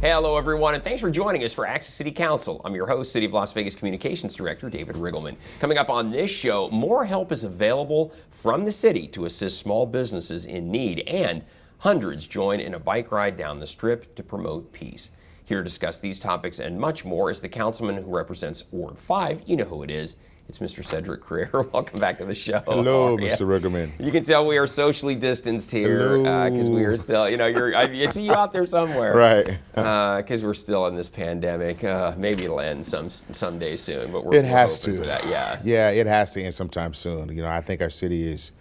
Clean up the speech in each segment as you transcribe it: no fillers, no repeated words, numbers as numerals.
Hey, hello everyone, and thanks for joining us for Access City Council. I'm your host, City of Las Vegas Communications Director, David Riggleman. Coming up on this show, more help is available from the city to assist small businesses in need, and hundreds join in a bike ride down the Strip to promote peace. Here to discuss these topics and much more is the councilman who represents Ward 5. You know who it is. It's Mr. Cedric Crear. Welcome back to the show. Hello, Mr. Riggleman. You can tell we are socially distanced here because we are still, I see you out there somewhere. Right. Because we're still in this pandemic. Maybe it'll end someday soon, but we're it has hoping to. For that. Yeah. Yeah, it has to end sometime soon. I think our city is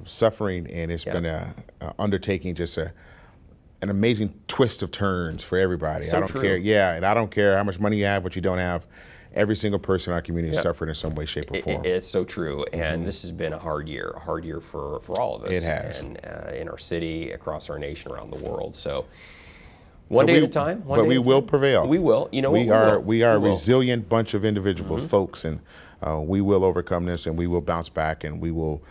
suffering, and it's been undertaking just an amazing twist of turns for everybody. So I don't true. care. Yeah, and I don't care how much money you have, what you don't have. Every single person in our community is suffering in some way, shape, or form. It's so true, and this has been a hard year for all of us. It has. And in our city, across our nation, around the world. So one day at a time. But we will prevail. We will. We are a resilient bunch of individuals, folks, and we will overcome this, and we will bounce back, and we will,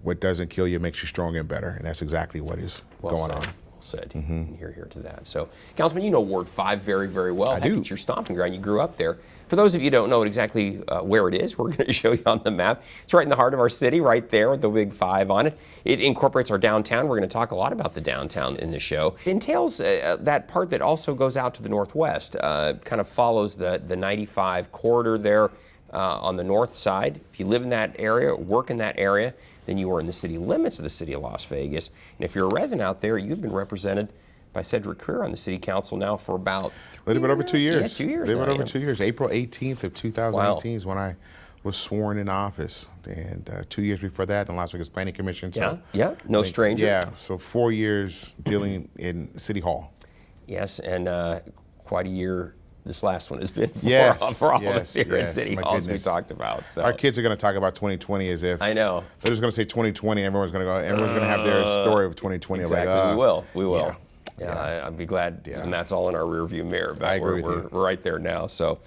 what doesn't kill you makes you stronger and better, and that's exactly what is going on. Said. Here to that. So, Councilman, you know Ward 5 very, very well. I do. It's your stomping ground. You grew up there. For those of you who don't know exactly where it is, we're going to show you on the map. It's right in the heart of our city, right there with the big 5 on it. It incorporates our downtown. We're going to talk a lot about the downtown in the show. It entails that part that also goes out to the northwest, kind of follows the 95 corridor there on the north side. If you live in that area, work in that area, then you are in the city limits of the city of Las Vegas. And if you're a resident out there, you've been represented by Cedric Crear on the city council now for about a little bit over 2 years. Yeah, 2 years. A little bit over 2 years. April 18th of 2018 is when I was sworn in office, and 2 years before that, in Las Vegas Planning Commission. So no stranger. Yeah, so 4 years dealing in City Hall. Yes, and quite a year. This last one has been for all of us here at City Hall, as we talked about. So our kids are going to talk about 2020 as if I know they're just going to say 2020. Everyone's going to have their story of 2020. Exactly, like, we will. Yeah, I'd be glad, and that's all in our rearview mirror. But I agree we're right there now. So,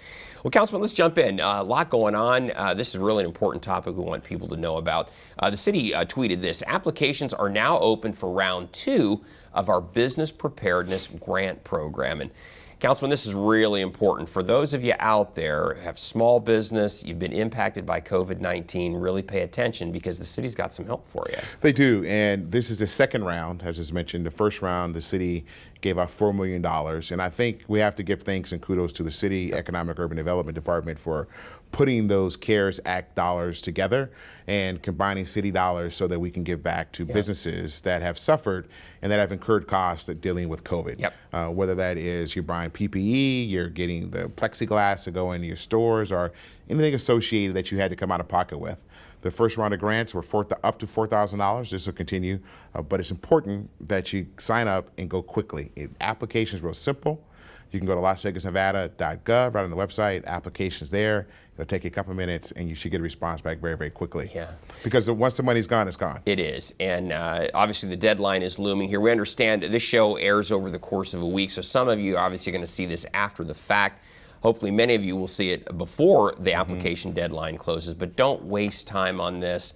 well, Councilman, let's jump in. A lot going on. This is really an important topic we want people to know about. The city tweeted this: applications are now open for round 2 of our Business Preparedness Grant Program. And Councilman, this is really important. For those of you out there who have small business, you've been impacted by COVID-19, really pay attention because the city's got some help for you. They do, and this is the second round, as is mentioned. The first round, the city gave out $4 million, and I think we have to give thanks and kudos to the City Economic Urban Development Department for putting those CARES Act dollars together and combining city dollars so that we can give back to businesses that have suffered and that have incurred costs at dealing with COVID. Whether that is you're buying PPE, you're getting the plexiglass to go into your stores, or anything associated that you had to come out of pocket with. The first round of grants were up to $4,000. This will continue, but it's important that you sign up and go quickly. Application is real simple. You can go to lasvegasnevada.gov, right on the website, applications there. It'll take you a couple of minutes, and you should get a response back very, very quickly. Yeah. Because once the money's gone, it's gone. It is, and obviously the deadline is looming here. We understand that this show airs over the course of a week, so some of you are obviously going to see this after the fact. Hopefully many of you will see it before the application deadline closes, but don't waste time on this.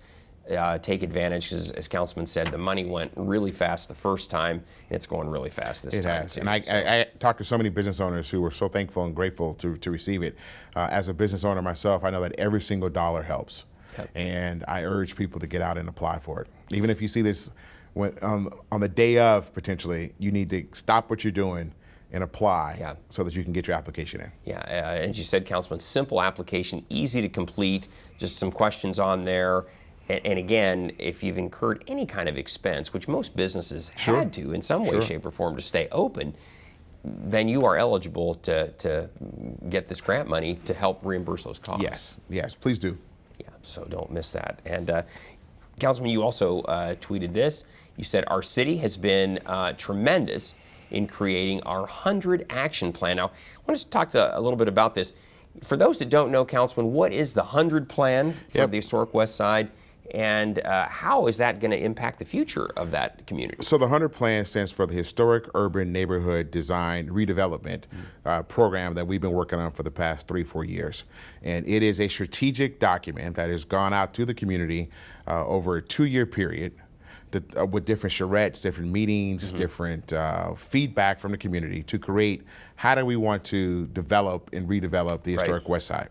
Take advantage, because as Councilman said, the money went really fast the first time, and it's going really fast this time. It has, and I talked to so many business owners who were so thankful and grateful to receive it. As a business owner myself, I know that every single dollar helps, and I urge people to get out and apply for it. Even if you see this on the day of, potentially, you need to stop what you're doing and apply so that you can get your application in. Yeah, as you said, Councilman, simple application, easy to complete, just some questions on there. And again, if you've incurred any kind of expense, which most businesses had to in some way, shape, or form to stay open, then you are eligible to get this grant money to help reimburse those costs. Yes, please do. Yeah, so don't miss that. And Councilman, you also tweeted this. You said, our city has been tremendous in creating our 100 action plan. Now, I want to talk a little bit about this. For those that don't know, Councilman, what is the 100 plan for the historic West Side? And how is that going to impact the future of that community? So the 100 Plan stands for the Historic Urban Neighborhood Design Redevelopment program that we've been working on for the past 3-4 years. And it is a strategic document that has gone out to the community over a 2-year period with different charrettes, different meetings, different feedback from the community to create how do we want to develop and redevelop the historic West Side.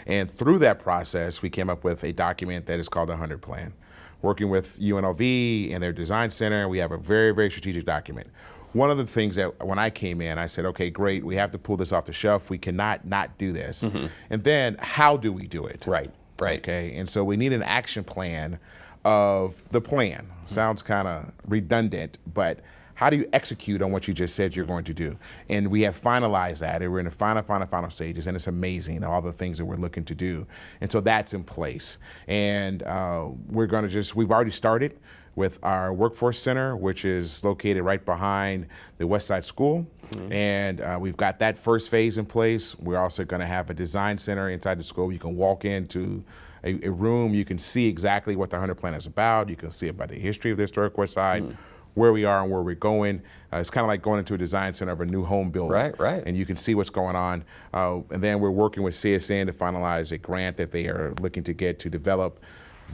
And through that process, we came up with a document that is called the 100 Plan. Working with UNLV and their design center, we have a very, very strategic document. One of the things that when I came in, I said, okay, great, we have to pull this off the shelf. We cannot not do this. And then how do we do it? Right. Okay, and so we need an action plan of the plan. Sounds kind of redundant, but how do you execute on what you just said you're going to do? And we have finalized that, and we're in the final stages, and it's amazing, all the things that we're looking to do. And so that's in place. And we've already started with our workforce center, which is located right behind the West Side School. And we've got that first phase in place. We're also gonna have a design center inside the school. You can walk into a room, you can see exactly what the 100 Plan is about. You can see about the history of the historic West Side, where we are and where we're going. It's kind of like going into a design center of a new home building. Right. And you can see what's going on. And then we're working with CSN to finalize a grant that they are looking to get to develop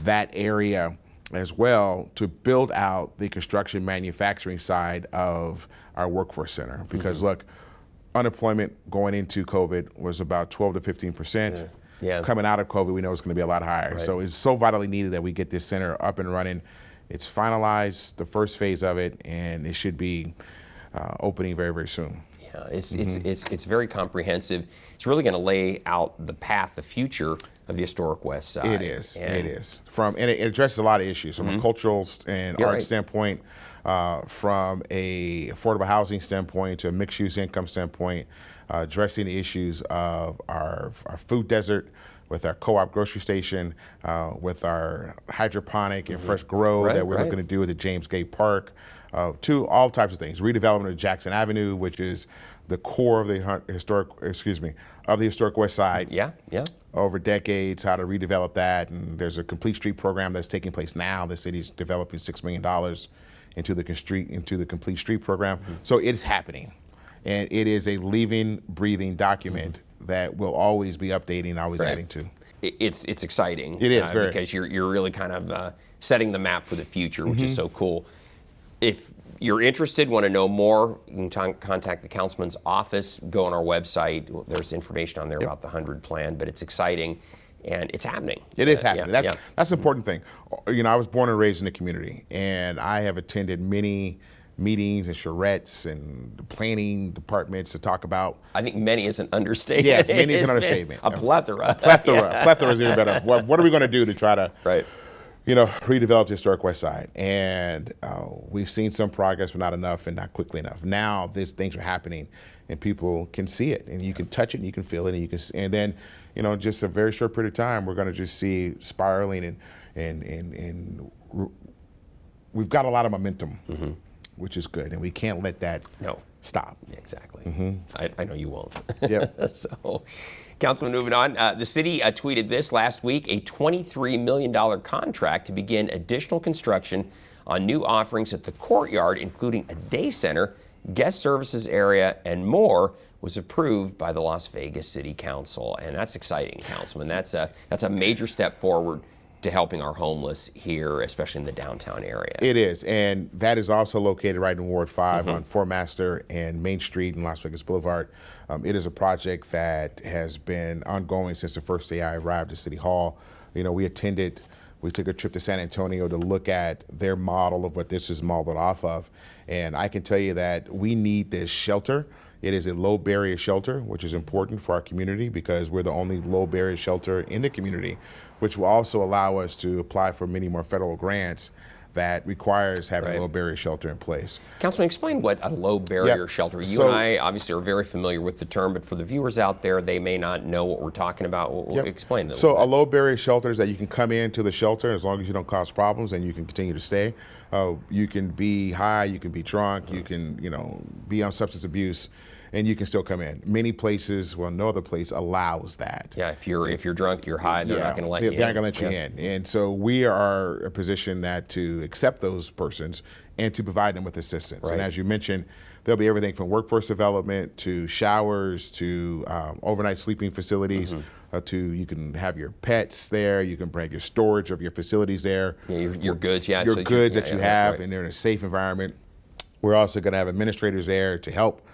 that area as well, to build out the construction manufacturing side of our workforce center. Because look, unemployment going into COVID was about 12 to 15%. Coming out of COVID, we know it's going to be a lot higher. So it's so vitally needed that we get this center up and running. It's finalized, the first phase of it, and it should be opening very, very soon. Yeah, it's very comprehensive. It's really going to lay out the path, the future of the historic West Side. It is. And it addresses a lot of issues from a cultural and art standpoint, from a affordable housing standpoint to a mixed-use income standpoint, addressing the issues of our food desert, with our co-op grocery station, with our hydroponic and fresh grow that we're looking to do at the James Gate Park, to all types of things. Redevelopment of Jackson Avenue, which is the core of the historic West Side. Over decades, how to redevelop that, and there's a complete street program that's taking place now. The city's developing $6 million into the complete street program. So it's happening, and it is a living, breathing document that we'll always be updating, always adding to. It's exciting. It is very, because you're really kind of setting the map for the future, which is so cool. If you're interested, want to know more, you can contact the councilman's office. Go on our website. There's information on there about the 100 Plan. But it's exciting, and it's happening. It is happening. That's the important thing. You know, I was born and raised in the community, and I have attended many meetings and charrettes and planning departments to talk about. I think many is an understatement. Yes, many is an understatement. A plethora. Plethora is even better. What are we going to do to try to, redevelop the historic West Side? And we've seen some progress, but not enough and not quickly enough. Now, these things are happening, and people can see it, and you can touch it, and you can feel it, and then, just a very short period of time, we're going to just see spiraling, and we've got a lot of momentum. Which is good, and we can't let that stop. Exactly. I know you won't. Yep. So, Councilman, moving on. The city tweeted this last week, a $23 million contract to begin additional construction on new offerings at the Courtyard, including a day center, guest services area, and more, was approved by the Las Vegas City Council. And that's exciting, Councilman. That's a major step forward to helping our homeless here, especially in the downtown area. It is, and that is also located right in Ward 5 on Fort Master and Main Street in Las Vegas Boulevard. It is a project that has been ongoing since the first day I arrived at City Hall. We took a trip to San Antonio to look at their model of what this is modeled off of, and I can tell you that we need this shelter. It is a low barrier shelter, which is important for our community because we're the only low barrier shelter in the community, which will also allow us to apply for many more federal grants that requires having a low barrier shelter in place. Councilman, explain what a low barrier shelter. You and I obviously are very familiar with the term, but for the viewers out there, they may not know what we're talking about. Explain it. So a low barrier shelter is that you can come into the shelter as long as you don't cause problems, and you can continue to stay. You can be high, you can be drunk, you can be on substance abuse, and you can still come in. Many places, well, no other place allows that. Yeah, if you're drunk, you're high, they're not going to let you in. They're not going to let you in. And so we are a position that to accept those persons and to provide them with assistance. Right. And as you mentioned, there'll be everything from workforce development to showers to overnight sleeping facilities. To you can have your pets there, you can bring your storage of your facilities there. Yeah, your goods, your goods that you have, and they're in a safe environment. We're also going to have administrators there to help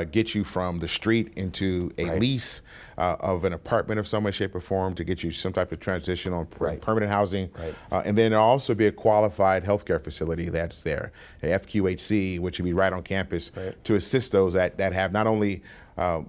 get you from the street into a lease of an apartment of some way, shape, or form to get you some type of transition on permanent housing. And then there'll also be a qualified healthcare facility that's there, a FQHC, which would be right on campus to assist those that have not only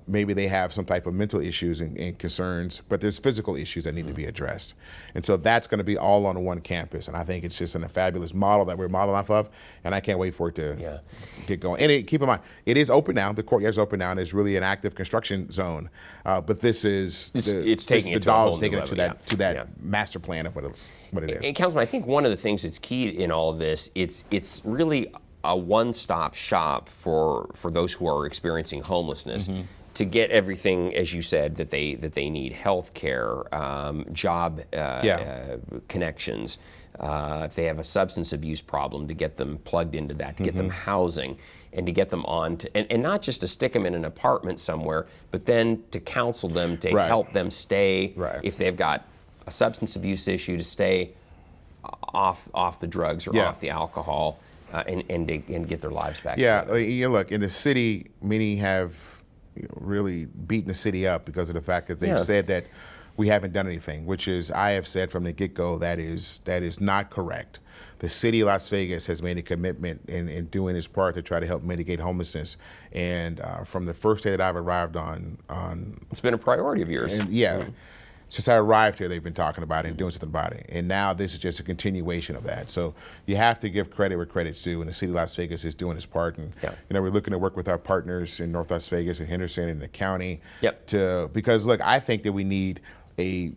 maybe they have some type of mental issues and concerns, but there's physical issues that need to be addressed. And so that's going to be all on one campus. And I think it's just a fabulous model that we're modeling off of. And I can't wait for it to get going. And keep in mind, it is open now. The courtyard's open now, and it's really an active construction zone. But this is it's taking it the to a whole dollars taking new it to that level, master plan of what it is. And Councilman, I think one of the things that's key in all of this, it's really a one-stop shop for those who are experiencing homelessness to get everything, as you said, that they need: health care, job connections. If they have a substance abuse problem, to get them plugged into that, to get them housing, and to get them on to, and not just to stick them in an apartment somewhere, but then to counsel them, to help them stay, if they've got a substance abuse issue, to stay off the drugs or off the alcohol. And get their lives back. Look, in the city, many have really beaten the city up because of the fact that they've said that we haven't done anything, which is, I have said from the get-go, that is not correct. The city of Las Vegas has made a commitment in doing its part to try to help mitigate homelessness. And from the first day that I've arrived on it's been a priority of yours. Since I arrived here, they've been talking about it and doing something about it. And now this is just a continuation of that. So you have to give credit where credit's due, and the city of Las Vegas is doing its part. And we're looking to work with our partners in North Las Vegas and Henderson and the county because look, I think that we need a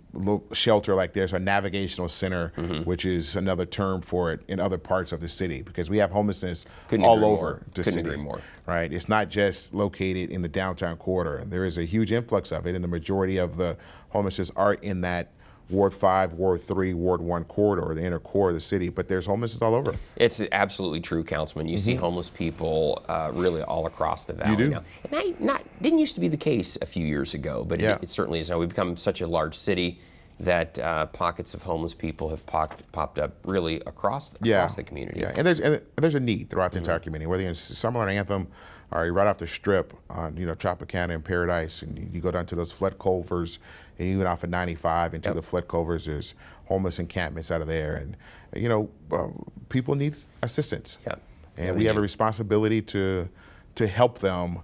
shelter like this, a navigational center, which is another term for it in other parts of the city, because we have homelessness all over the city. Couldn't agree more. Right? It's not just located in the downtown corridor. There is a huge influx of it, and the majority of the homelessness are in that Ward 5, Ward 3, Ward 1 corridor, the inner core of the city, but there's homelessness all over. It's absolutely true, Councilman. You see homeless people really all across the valley you do. now. And that didn't used to be the case a few years ago, but it certainly is now. We've become such a large city that pockets of homeless people have popped up really across the community. And there's a need throughout the entire community, whether you're in Summerlin Anthem or you're right off the strip on Tropicana and Paradise, and you go down to those flood culverts, and even off of 95 into the flood culverts, there's homeless encampments out of there, and people need assistance. And we have a responsibility to help them.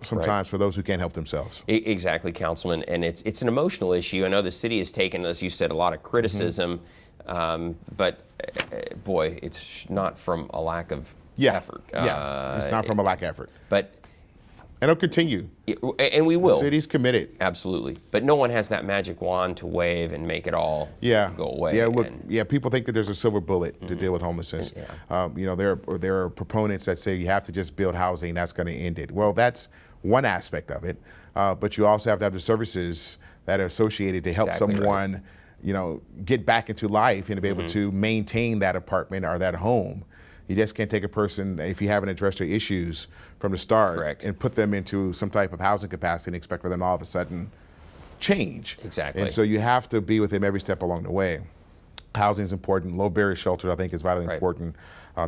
Sometimes for those who can't help themselves. Exactly, Councilman, and it's an emotional issue. I know the city has taken, as you said, a lot of criticism, but boy, it's not from a lack of effort. It's not from a lack of effort. And it'll continue. And we will. The city's committed. Absolutely. But no one has that magic wand to wave and make it all go away. People think that there's a silver bullet to deal with homelessness. There are proponents that say you have to just build housing, that's going to end it. Well, that's one aspect of it. But you also have to have the services that are associated to help someone get back into life and to be able to maintain that apartment or that home. You just can't take a person, if you haven't addressed their issues from the start, and put them into some type of housing capacity and expect for them all of a sudden change. And so you have to be with them every step along the way. Housing is important. Low barrier shelter, I think, is vitally important.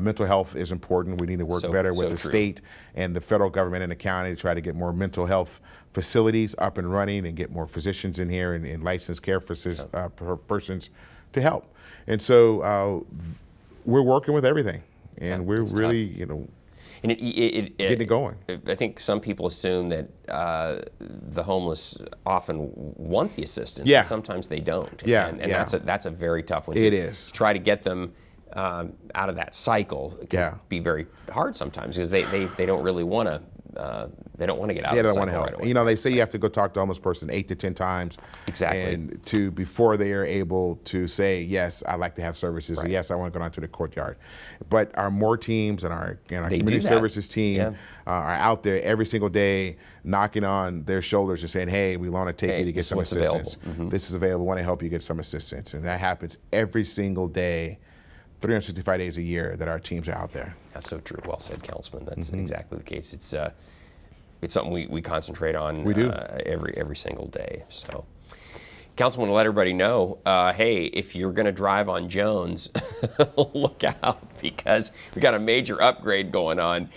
Mental health is important. We need to work better with the state and the federal government and the county to try to get more mental health facilities up and running and get more physicians in here and licensed care persons to help. And so we're working with everything. And we're really, getting it going. I think some people assume that the homeless often want the assistance, and sometimes they don't. And that's a very tough one. It is. Try to get them out of that cycle. It can be very hard sometimes because they don't really want to they don't want to get out They of the don't want to cycle help. right away. You know, they say you have to go talk to a homeless person 8 to 10 times. Exactly. And before they are able to say, yes, I'd like to have services, or yes, I want to go down to the Courtyard. But our MORE teams and our community services team are out there every single day knocking on their shoulders and saying, hey, we want to take you to get some assistance. This is available. We want to help you get some assistance. And that happens every single day, 365 days a year that our teams are out there. That's so true. Well said, Councilman. That's exactly the case. It's something we concentrate on every single day. So, Councilman, let everybody know, hey, if you're going to drive on Jones, look out, because we got a major upgrade going on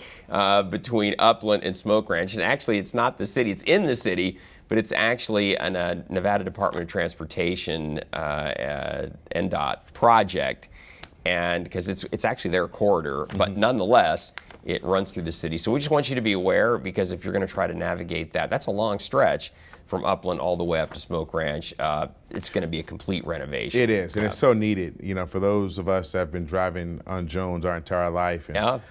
between Upland and Smoke Ranch. And actually, it's not the city. It's in the city, but it's actually a Nevada Department of Transportation NDOT project. And because it's actually their corridor, but nonetheless, it runs through the city. So we just want you to be aware, because if you're going to try to navigate that's a long stretch from Upland all the way up to Smoke Ranch. It's going to be a complete renovation. It is, and it's so needed. You know, for those of us that have been driving on Jones our entire life and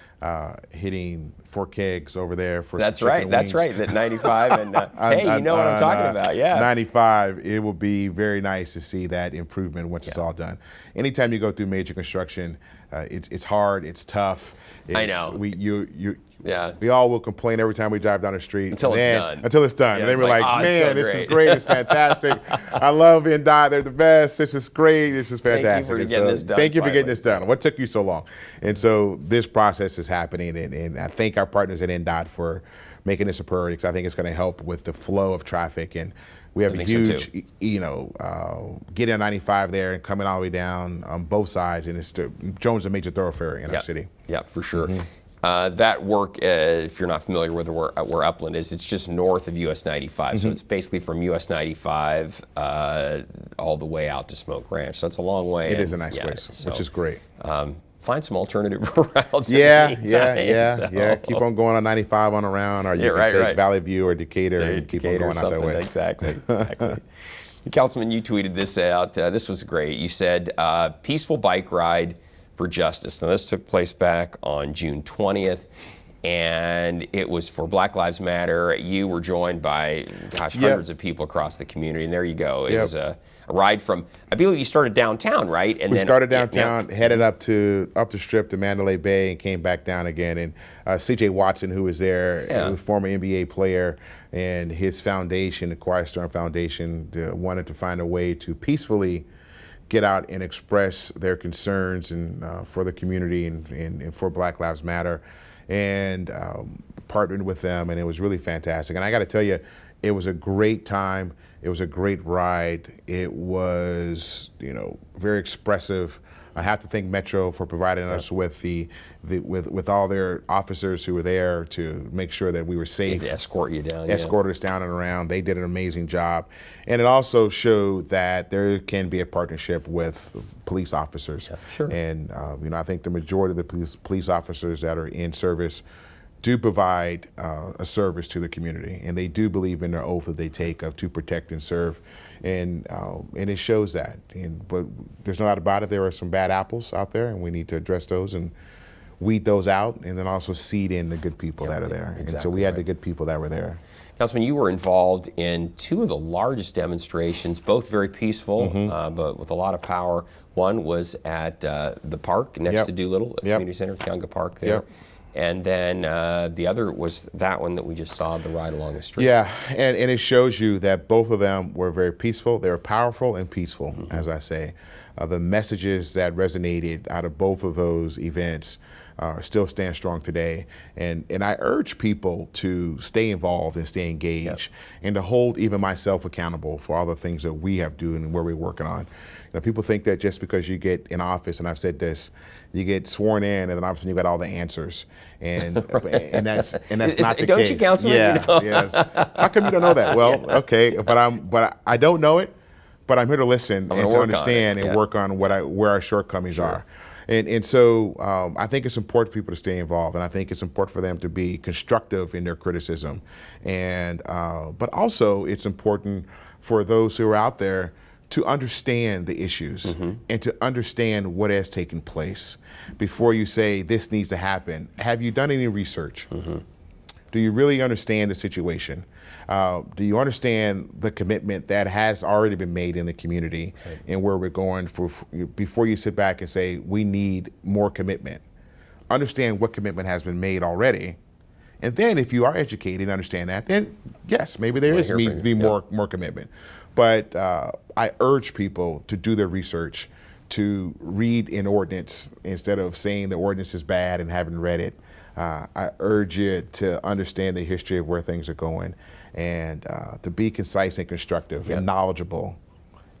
hitting 4 kegs over there for that's some right. chicken That's wings. right. That 95 and hey, you know what I'm talking about? Yeah. 95. It will be very nice to see that improvement once it's all done. Anytime you go through major construction, it's hard. It's tough. I know. We all will complain every time we drive down the street. Until it's done. Until it's done. Yeah, and then we're like, man, this is great. It's fantastic. I love NDOT. They're the best. This is great. This is fantastic. Thank you for getting this done. Thank you for getting this done. What took you so long? And so this process is happening, and I thank our partners at NDOT for making this a priority, because I think it's going to help with the flow of traffic. And we have a huge, getting on 95 there and coming all the way down on both sides, and Jones is a major thoroughfare in our city. Yeah, for sure. That work, if you're not familiar with where Upland is, it's just north of US 95. So it's basically from US 95 all the way out to Smoke Ranch. So it's a long way. It is a nice place, which is great. Find some alternative routes. Yeah. Keep on going on 95 on around, or you can take Valley View or Decatur and keep on going out that way. Exactly. Councilman, you tweeted this out. This was great. You said, peaceful bike ride for justice. Now, this took place back on June 20th, and it was for Black Lives Matter. You were joined by, hundreds of people across the community, and there you go. It was a ride from, I believe you started downtown, right? And we started downtown, headed up the Strip to Mandalay Bay, and came back down again. And C.J. Watson, who was there, a former NBA player, and his foundation, the Quiet Storm Foundation, wanted to find a way to peacefully get out and express their concerns and for the community and for Black Lives Matter, and partnered with them, and it was really fantastic. And I got to tell you, it was a great time. It was a great ride. It was, very expressive. I have to thank Metro for providing us with with all their officers who were there to make sure that we were safe. They escort you down. Escorted us down and around. They did an amazing job. And it also showed that there can be a partnership with police officers. And I think the majority of the police officers that are in service do provide a service to the community, and they do believe in their oath that they take of to protect and serve, and it shows that. But there's no doubt about it. There are some bad apples out there, and we need to address those and weed those out, and then also seed in the good people that are there. And so we had the good people that were there. Councilman, you were involved in 2 of the largest demonstrations, both very peaceful, but with a lot of power. One was at the park next to Doolittle, Community Center, Kiunga Park there. And then the other was that one that we just saw, the ride along the street. Yeah, and it shows you that both of them were very peaceful. They were powerful and peaceful, as I say. The messages that resonated out of both of those events still stand strong today. And I urge people to stay involved and stay engaged, and to hold even myself accountable for all the things that we have to do and where we're working on. People think that just because you get in office, and I've said this, you get sworn in, and then all of a sudden you got all the answers, and that's not the case. Don't you, Councilman? Yes. How come you don't know that? Well, okay, but I don't know it, but I'm here to listen and to understand and work on where our shortcomings are. And so I think it's important for people to stay involved, and I think it's important for them to be constructive in their criticism, and but also it's important for those who are out there to understand the issues and to understand what has taken place before you say this needs to happen. Have you done any research? Do you really understand the situation? Do you understand the commitment that has already been made in the community and where we're going before you sit back and say, we need more commitment? Understand what commitment has been made already. And then if you are educated and understand that, then yes, maybe there is need to be more commitment. But I urge people to do their research, to read an ordinance instead of saying the ordinance is bad and haven't read it. I urge you to understand the history of where things are going and to be concise and constructive and knowledgeable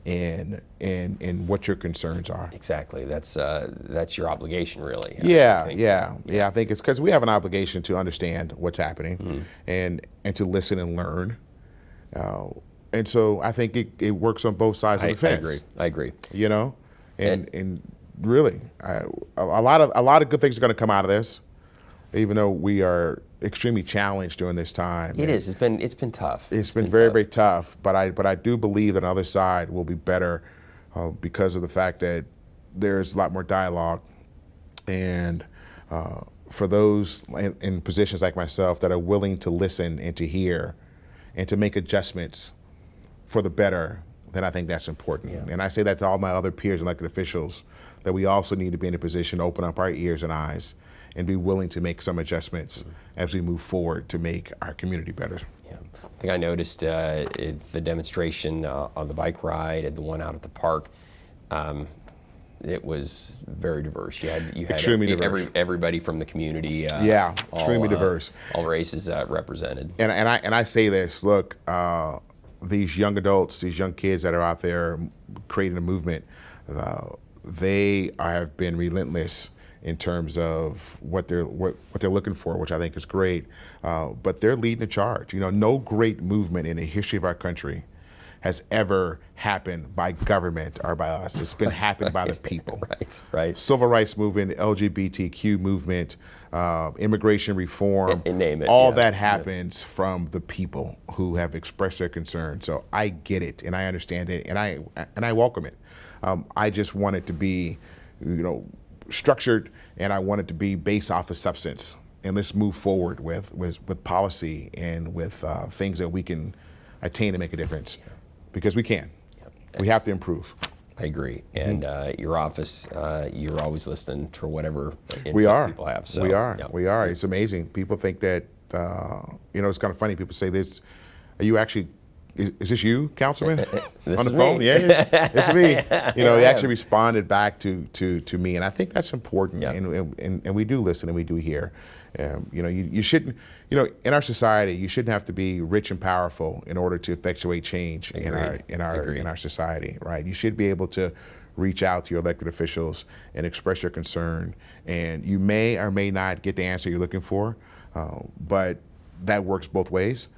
in what your concerns are. Exactly. That's your obligation, really. I think it's because we have an obligation to understand what's happening and to listen and learn. And so I think it works on both sides of the fence. I agree. You know, and really, a lot of good things are going to come out of this, even though we are extremely challenged during this time. It is. It's been tough. It's been very tough. But I do believe that on the other side will be better because of the fact that there's a lot more dialogue, and for those in positions like myself that are willing to listen and to hear and to make adjustments for the better, then I think that's important. Yeah. And I say that to all my other peers and elected officials, that we also need to be in a position to open up our ears and eyes and be willing to make some adjustments as we move forward to make our community better. Yeah. I think I noticed the demonstration on the bike ride and the one out at the park. It was very diverse. You had extremely diverse. Everybody from the community. Extremely diverse. All races represented. And I say this. Look, these young adults, these young kids that are out there creating a movement, they have been relentless in terms of what they're looking for, which I think is great. But they're leading the charge. You know, no great movement in the history of our country has ever happened by government or by us. It's been happened by the people. Right. Civil rights movement, LGBTQ movement, immigration reform, and name it. All that happens from the people who have expressed their concern. So I get it and I understand it and I welcome it. I just want it to be, structured, and I want it to be based off of substance. And let's move forward with policy and with things that we can attain to make a difference. Because we can. We have to improve. I agree. And your office, you're always listening to whatever we are. People have. So, we are. It's amazing. People think that, it's kind of funny. People say this, are you actually, is this you, Councilman? On the phone? Me. Yeah, it's me. He actually responded back to me. And I think that's important. Yeah. And we do listen and we do hear. You shouldn't, in our society, you shouldn't have to be rich and powerful in order to effectuate change in our society, right? You should be able to reach out to your elected officials and express your concern. And you may or may not get the answer you're looking for, but that works both ways.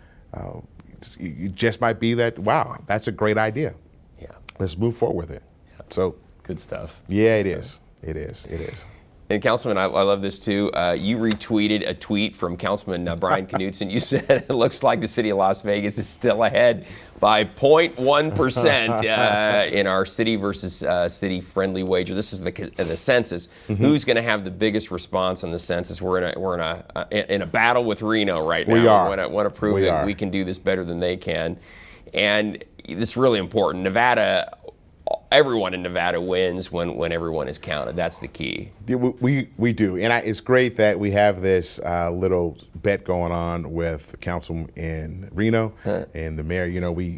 It just might be that, wow, that's a great idea. Yeah. Let's move forward with it. Yeah. So good stuff. Yeah, it is. It is. And Councilman, I love this too. You retweeted a tweet from Councilman Brian Knudsen. You said it looks like the city of Las Vegas is still ahead by 0.1% in our city versus city friendly wager. This is the census. Who's going to have the biggest response on the census? We're in a battle with Reno right now. We are. Want to prove that we can do this better than they can, and this is really important. Everyone in Nevada wins when everyone is counted. That's the key. We do, and it's great that we have this little bet going on with the council in Reno and the mayor.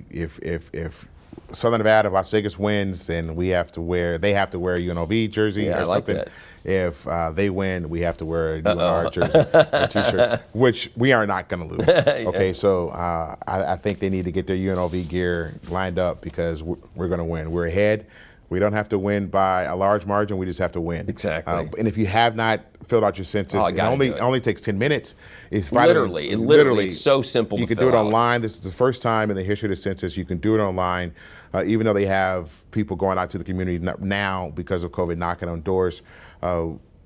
If Southern Nevada, Las Vegas wins, then they have to wear a UNLV jersey or something. Like that. If they win, we have to wear a UNR jersey, a T-shirt, which we are not going to lose. Okay, so I think they need to get their UNLV gear lined up because we're going to win. We're ahead. We don't have to win by a large margin. We just have to win. Exactly. And if you have not filled out your census, it only takes 10 minutes. It's literally, it's so simple to fill out. You can do it online. This is the first time in the history of the census you can do it online, even though they have people going out to the community now because of COVID knocking on doors.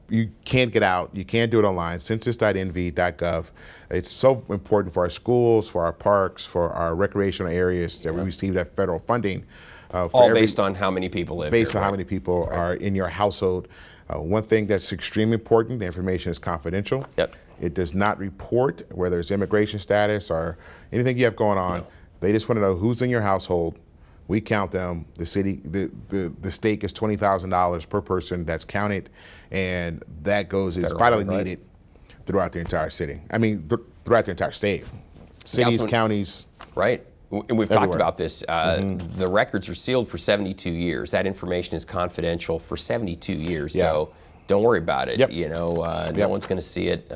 You can't get out. You can't do it online. Census.nv.gov. It's so important for our schools, for our parks, for our recreational areas that we receive that federal funding. Based on how many people live Based on how many people are in your household. One thing that's extremely important, the information is confidential. Yep. It does not report whether it's immigration status or anything you have going on. No. They just want to know who's in your household. We count them. The city, the state gets $20,000 per person. That's counted, and that goes is vitally needed throughout the entire city. I mean, throughout the entire state, cities, counties. Right. And we've talked about this. The records are sealed for 72 years. That information is confidential for 72 years. Yeah. So don't worry about it. Yep. You know, no one's going to see it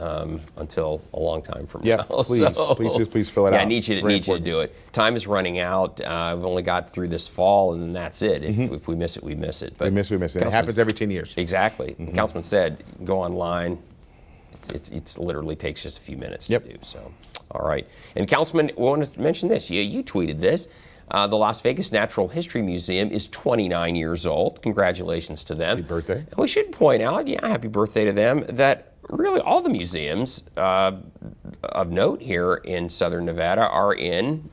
until a long time from now. Please fill it out. I need you to do it. Time is running out. We've only got through this fall, and that's it. If we miss it, we miss it. But we miss it. It happens every 10 years. Exactly. Councilman said, go online. It's literally takes just a few minutes to do so. All right. And Councilman, we want to mention this. You tweeted this. The Las Vegas Natural History Museum is 29 years old. Congratulations to them. Happy birthday. And we should point out, happy birthday to them, that really all the museums of note here in Southern Nevada are in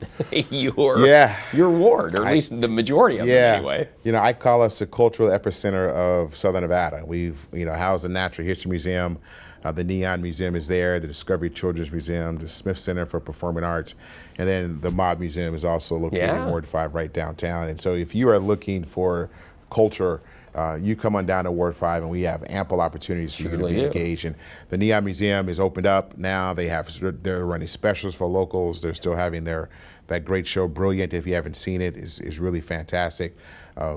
your ward, or at least the majority of them anyway. You know, I call us the cultural epicenter of Southern Nevada. We've, housed the Natural History Museum. The Neon Museum is there, the Discovery Children's Museum, the Smith Center for Performing Arts, and then the Mob Museum is also located in Ward 5 right downtown. And so if you are looking for culture, you come on down to Ward 5 and we have ample opportunities for you to be engaged. And the Neon Museum is opened up now. They're running specials for locals. They're still having that great show, Brilliant. If you haven't seen it, is really fantastic.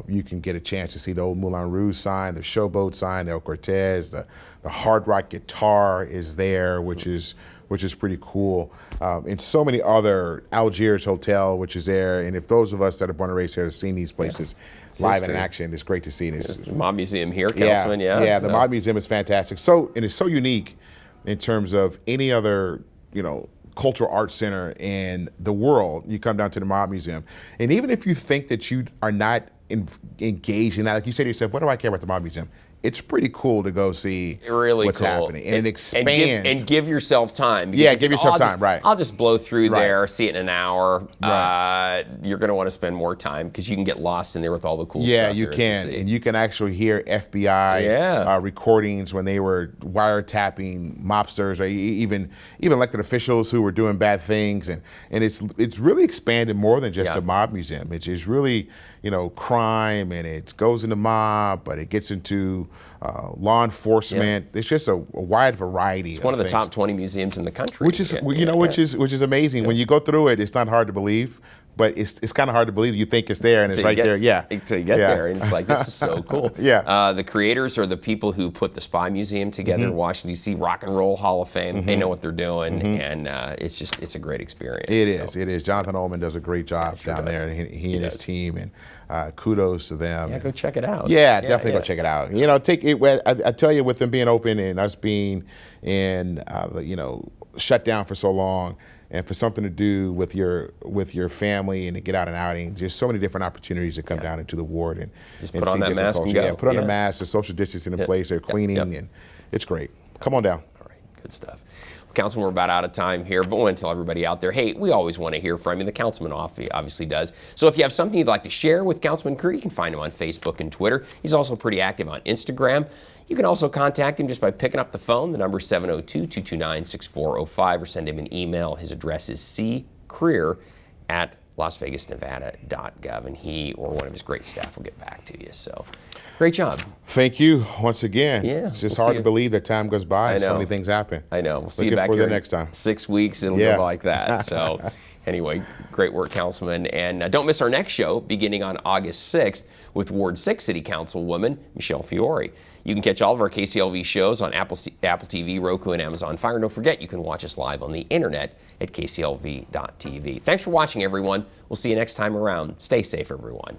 You can get a chance to see the old Moulin Rouge sign, the Showboat sign, the El Cortez, the Hard Rock guitar is there, which is pretty cool. And so many other, Algiers Hotel, which is there. And if those of us that are born and raised here have seen these places live and in action, it's great to see this. The Mob Museum here, Councilman, the Mob Museum is fantastic. And it's so unique in terms of any other, cultural arts center in the world. You come down to the Mob Museum, and even if you think that you are not engaged in that, like you say to yourself, what do I care about the Mob Museum? It's pretty cool to go see what's happening, and it expands. And give yourself time. Give yourself time. Right. I'll just blow through there, see it in an hour. Right. You're going to want to spend more time because you can get lost in there with all the cool stuff. Yeah, you can, and you can actually hear FBI recordings when they were wiretapping mobsters or even elected officials who were doing bad things, and it's really expanded more than just a mob museum. It's really crime, and it goes into mob, but it gets into law enforcement. It's just a wide variety. It's one of the top 20 museums in the country, which is which is amazing. When you go through it, it's not hard to believe, but it's kind of hard to believe. You think it's there, and it's right there. Yeah, until you get there, and it's like, this is so cool. The creators are the people who put the Spy Museum together in Washington D.C. Rock and Roll Hall of Fame. They know what they're doing, and it's a great experience. It is. Jonathan Ullman does a great job down there, and he and his team, and kudos to them. Yeah, go check it out. Definitely go check it out. Take it. I tell you, with them being open and us being in, shut down for so long, and for something to do with your family and to get out and outing, just so many different opportunities to come down into the ward and put on that mask and go. Put on the mask, the social distancing in place, they're cleaning, and it's great. Come on down. All right, good stuff. Councilman, we're about out of time here, but I want to tell everybody out there, hey, we always want to hear from you. The Councilman obviously does. So if you have something you'd like to share with Councilman Crear, you can find him on Facebook and Twitter. He's also pretty active on Instagram. You can also contact him just by picking up the phone. The number is 702-229-6405, or send him an email. His address is crear@lasvegasnevada.gov, and he or one of his great staff will get back to you. So, great job. Thank you once again. Yeah, it's just hard to believe that time goes by and so many things happen. I know. We'll see you back for here the next time. 6 weeks. It'll go like that. So, anyway, great work, Councilman. And don't miss our next show beginning on August 6th with Ward 6 City Councilwoman Michelle Fiore. You can catch all of our KCLV shows on Apple TV, Roku, and Amazon Fire. And don't forget, you can watch us live on the internet at kclv.tv. Thanks for watching, everyone. We'll see you next time around. Stay safe, everyone.